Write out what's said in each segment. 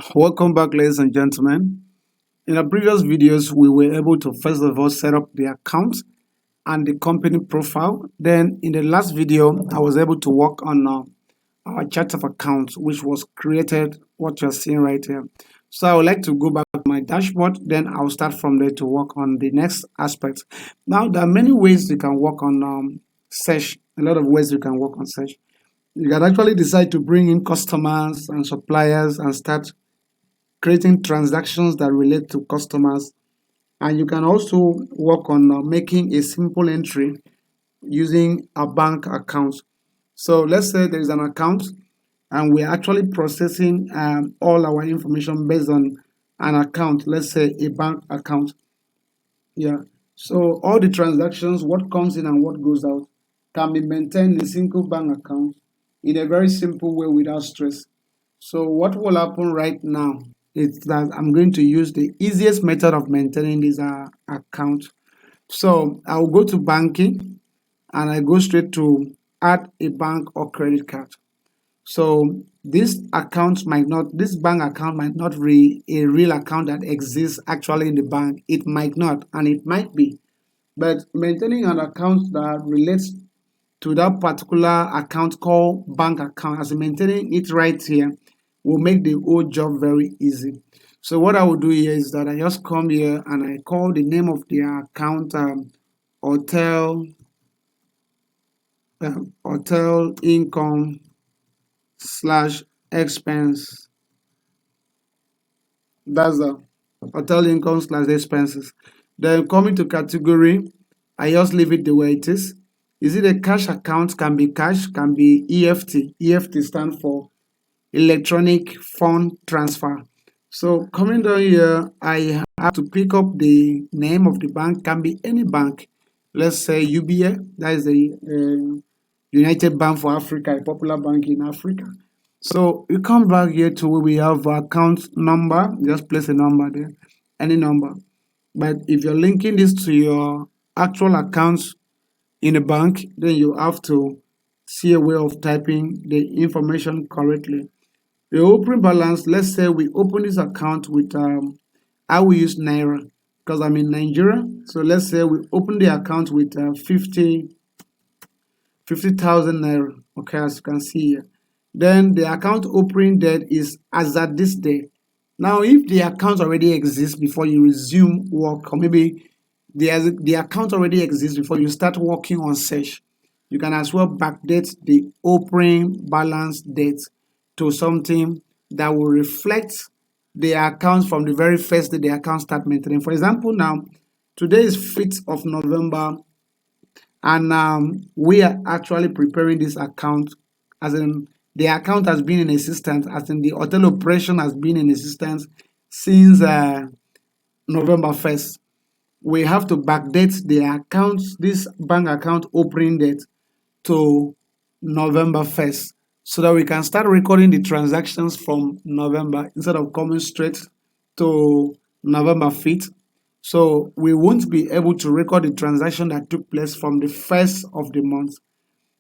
Welcome back, ladies and gentlemen. In our previous videos, we were able to first of all set up the account and the company profile. Then in the last video, I was able to work on our chart of accounts, which was created, what you're seeing right here. So I would like to go back to my dashboard, then I'll start from there to work on the next aspect. Now, there are many ways you can work on search, a lot of ways you can work on search. You can actually decide to bring in customers and suppliers and start creating transactions that relate to customers, and you can also work on making a simple entry using a bank account. So let's say there is an account and we're actually processing all our information based on an account, let's say a bank account. Yeah, so all the transactions, what comes in and what goes out, can be maintained in a single bank account in a very simple way without stress. So what will happen right now is that I'm going to use the easiest method of maintaining this account. So I'll go to banking and I go straight to add a bank or credit card. So this bank account might not be a real account that exists actually in the bank. It might not, and it might be. But maintaining an account that relates to that particular account called bank account, as in maintaining it right here, will make the whole job very easy. So what I will do here is that I just come here and I call the name of the account hotel hotel income slash expense. That's the hotel income slash expenses. Then coming to category, I just leave it the way it is. Is it a cash account? Can be cash, can be EFT. EFT stands for electronic fund transfer. So coming down here, I have to pick up the name of the bank. Can be any bank. Let's say UBA, that is the United Bank for Africa, a popular bank in Africa. So you come back here to where we have account number. Just place a number there, any number. But if you're linking this to your actual accounts in a bank, then you have to see a way of typing the information correctly. The opening balance, let's say we open this account with I will use Naira because I'm in Nigeria. So let's say we open the account with 50,000 Naira. Okay, as you can see here. Then the account opening date is as at this day. Now, if the account already exists before you resume work, or maybe the account already exists before you start working on search, you can as well backdate the opening balance date to something that will reflect the account from the very first day the account start maintaining. For example, now today is 5th of November, and we are actually preparing this account, as in the account has been in existence, as in the hotel operation has been in existence since November 1st. We have to backdate the accounts, this bank account opening date, to November 1st, so that we can start recording the transactions from November instead of coming straight to November 5th. So we won't be able to record the transaction that took place from the first of the month.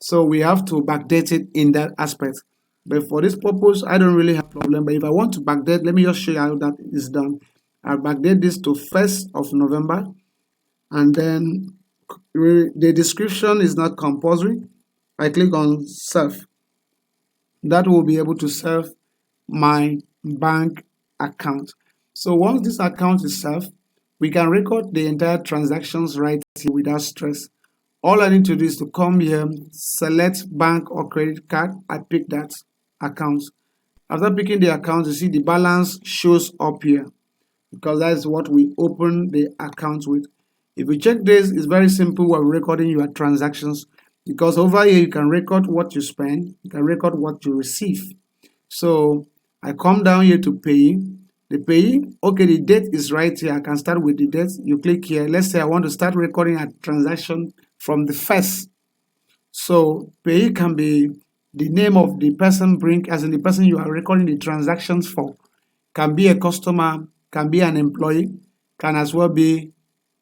So we have to backdate it in that aspect. But for this purpose, I don't really have a problem. But if I want to backdate, let me just show you how that is done. I'll backdate this to 1st of November, and then the description is not compulsory. I click on save. That will be able to save my bank account. So once this account is saved, we can record the entire transactions right here without stress. All I need to do is to come here, select bank or credit card. I pick that account. After picking the account, you see the balance shows up here because that's what we open the account with. If you check this, it's very simple. We're recording your transactions because over here you can record what you spend, you can record what you receive. So I come down here to pay. The pay, okay, the date is right here. I can start with the date. You click here. Let's say I want to start recording a transaction from the first. So pay can be the name of the person as in the person you are recording the transactions for. Can be a customer, can be an employee, can as well be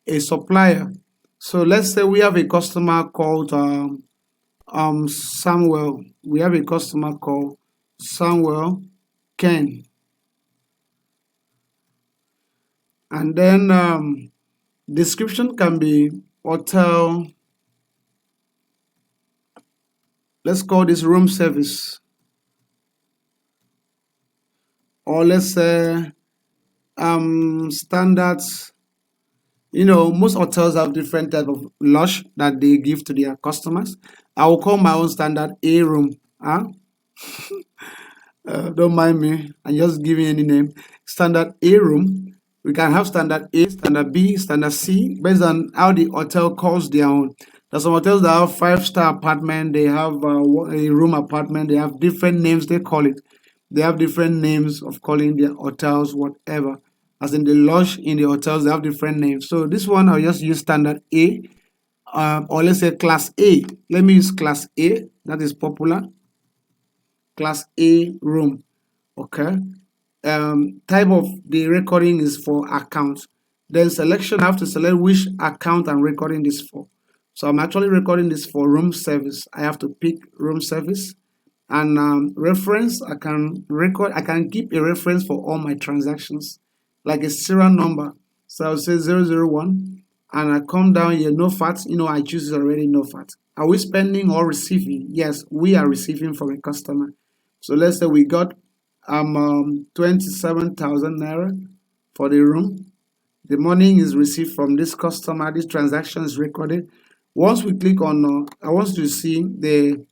a supplier. So let's say we have a customer called Samuel. We have a customer called Samuel Ken. And then description can be hotel, let's call this room service, or let's say standards. Most hotels have different type of lodge that they give to their customers. I will call my own standard A room. Huh? Don't mind me. I'm just giving any name. Standard A room. We can have standard A, standard B, standard C, based on how the hotel calls their own. There's some hotels that have five-star apartment. They have a room apartment. They have different names. They call it. They have different names of calling their hotels whatever. As in the lodge in the hotels, they have different names. So this one, I'll just use standard A, or let's say class A. Let me use class A. That is popular. Class A room. Okay. Type of the recording is for account. Then selection, I have to select which account I'm recording this for. So I'm actually recording this for room service. I have to pick room service. And reference, I can keep a reference for all my transactions, like a serial number. So I'll say 001, and I come down here, no fat. I choose already, no fat. Are we spending or receiving? Yes, we are receiving from a customer. So let's say we got 27,000 naira for the room. The money is received from this customer. This transaction is recorded. Once we click on, I want you to see the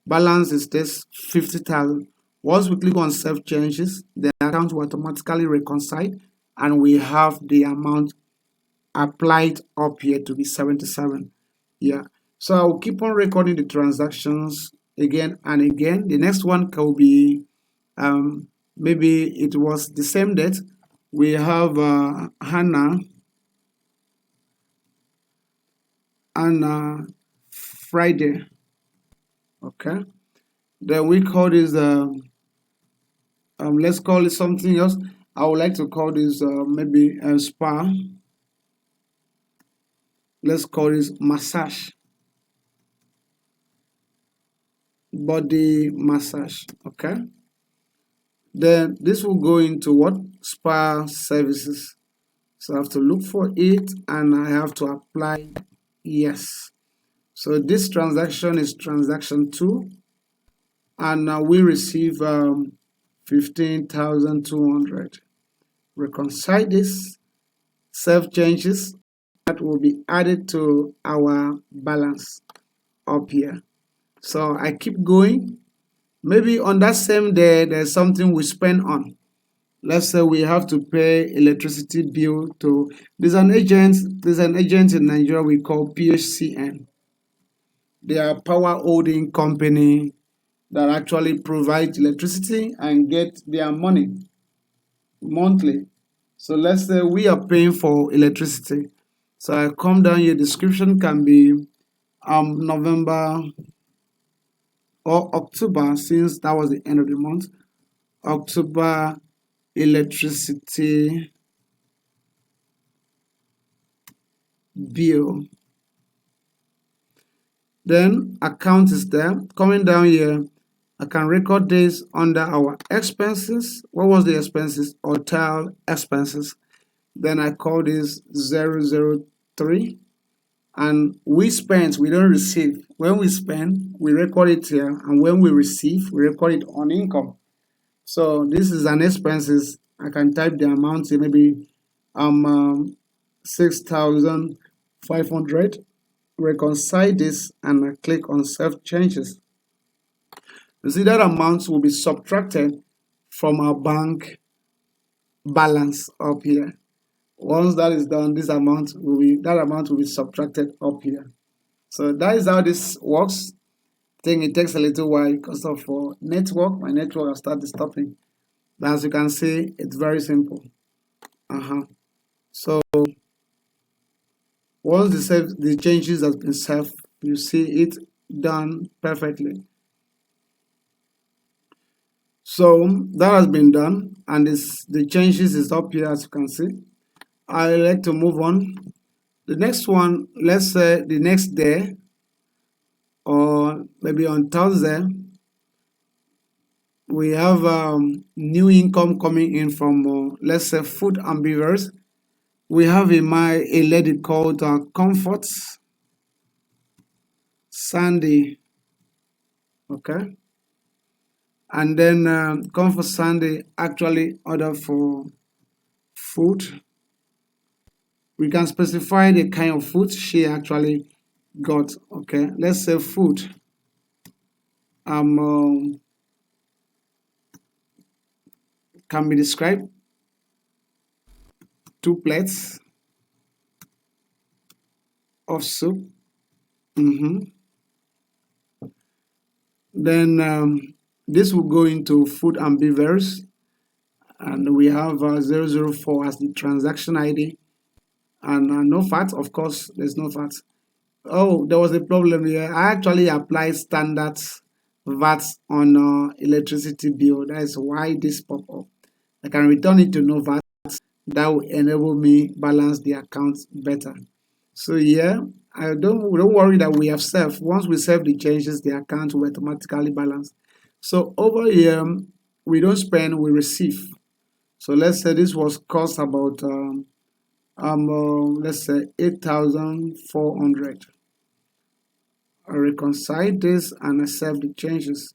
balance is this 50,000. Once we click on save changes, the account will automatically reconcile, and we have the amount applied up here to be 77. Yeah. So I'll keep on recording the transactions again and again. The next one can be maybe it was the same date. We have Hannah and Friday. Okay. Then we call this let's call it something else. I would like to call this maybe a spa. Let's call this massage. Body massage. Okay. Then this will go into what? Spa services. So I have to look for it and I have to apply yes. So this transaction is transaction 2, and now we receive 15,200. Reconcile this, save changes, that will be added to our balance up here. So I keep going. Maybe on that same day, there's something we spend on. Let's say we have to pay electricity bill to, there's an agent in Nigeria we call PHCN. They are power holding company that actually provide electricity and get their money monthly. So let's say we are paying for electricity. So I come down here, description can be November or October, since that was the end of the month. October electricity bill. Then account is there. Coming down here, I can record this under our expenses. What was the expenses? Hotel expenses. Then I call this 003. And we spend, we don't receive. When we spend, we record it here. And when we receive, we record it on income. So this is an expenses. I can type the amount here, maybe 6,500. Reconcile this and I click on save changes. You see that amount will be subtracted from our bank balance up here. Once that is done, that amount will be subtracted up here. So that is how this works. I think it takes a little while because of network. My network has started stopping. But as you can see, it's very simple. So once the changes has been saved, you see it done perfectly. So that has been done, and the changes is up here, as you can see. I like to move on. The next one, let's say the next day, or maybe on Thursday, we have new income coming in from let's say food and beverage. We have a lady called Comfort Sandy, okay, and then Comfort Sandy actually ordered for food. We can specify the kind of food she actually got, okay. Let's say food um, can be described: 2 plates of soup. Mhm. Then this will go into food and beverage, and we have 004 as the transaction ID, and no fat. Of course, there's no fat. Oh, there was a problem here. I actually applied standard VAT on electricity bill. That is why this pop up. I can return it to no VAT. That will enable me balance the account better. So yeah, I don't worry that we have saved. Once we save the changes, the account will automatically balance. So over here, we don't spend, we receive. So let's say this was cost about let's say 8,400. I reconcile this and accept the changes.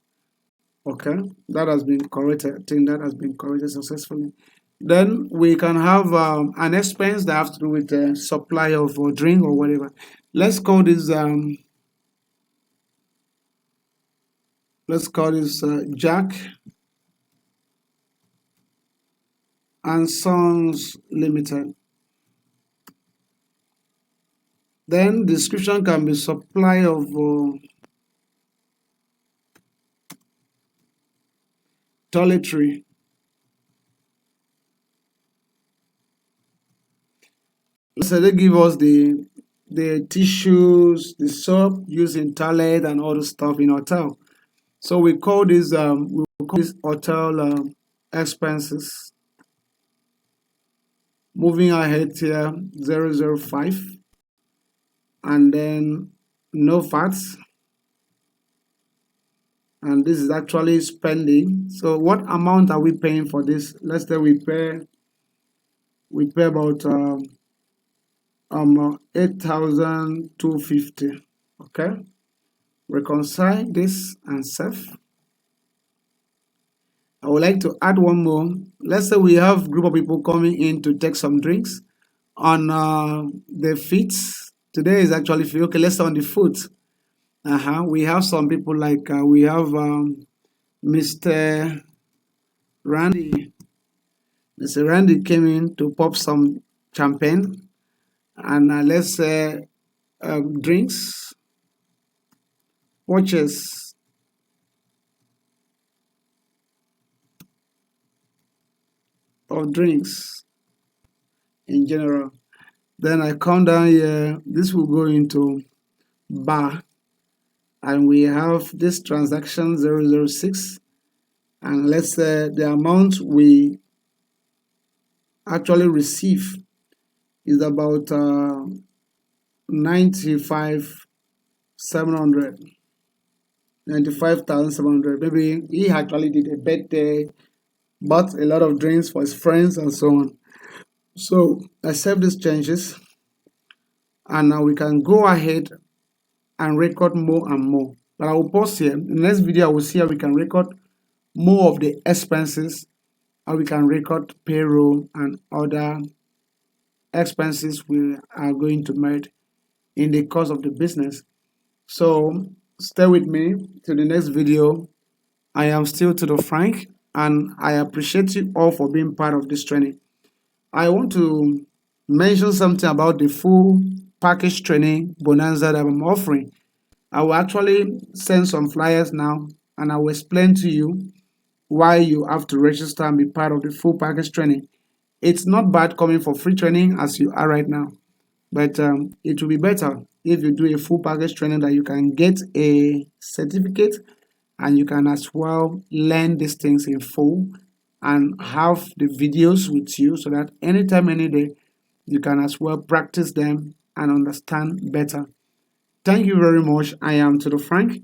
Okay, that has been corrected. I think that has been corrected successfully. Then we can have an expense that has to do with the supply of a drink or whatever. Let's call this Jack and Sons Limited. Then description can be supply of toiletry. So they give us the tissues, the soap used in toilet and all the stuff in hotel. So we call this hotel expenses. Moving ahead here, 005, and then no fats, and this is actually spending. So what amount are we paying for this? Let's say we pay about 8,250. Okay, reconcile this and save. I would like to add one more. Let's say we have group of people coming in to take some drinks on the feet. Today is actually free. Okay, let's say on the foot. We have some people like we have Mr. Randy. Mr. Randy came in to pop some champagne and let's say drinks, watches, or drinks in general. Then I come down here. This will go into bar, and we have this transaction 006, and let's say the amount we actually receive is about 95,700. 95,700. Maybe he actually did a birthday, bought a lot of drinks for his friends and so on. So I save these changes, and now we can go ahead and record more and more. But I will pause here. In the next video, I will see how we can record more of the expenses, how we can record payroll and other expenses we are going to make in the course of the business. So stay with me to the next video. I am still Tudo Frank, and I appreciate you all for being part of this training. I want to mention something about the full package training bonanza that I'm offering. I will actually send some flyers now, and I will explain to you why you have to register and be part of the full package training. It's not bad coming for free training as you are right now, but it will be better if you do a full package training that you can get a certificate and you can as well learn these things in full and have the videos with you so that anytime, any day, you can as well practice them and understand better. Thank you very much. I am Tudo Frank.